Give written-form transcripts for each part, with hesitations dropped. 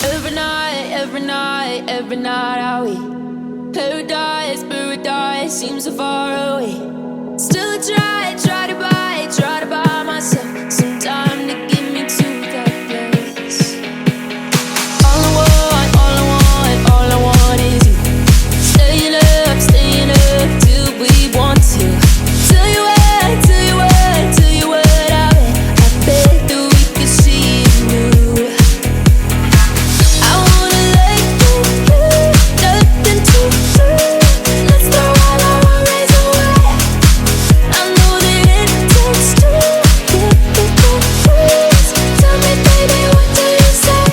every night are we paradise, paradise seems so far away. Still I try to buy myself some time to get me to that place. All I want is you. Staying up till we want to. Tell you what, I bet that we could see it new. I wanna let you nothing to do. Let's throw all our worries away. I know that it takes two to get this. Tell me, baby, what do you say?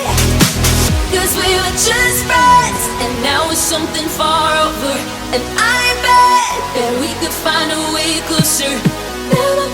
'Cause we were just friends, and now it's something far over. And I bet that we could find a way closer. Never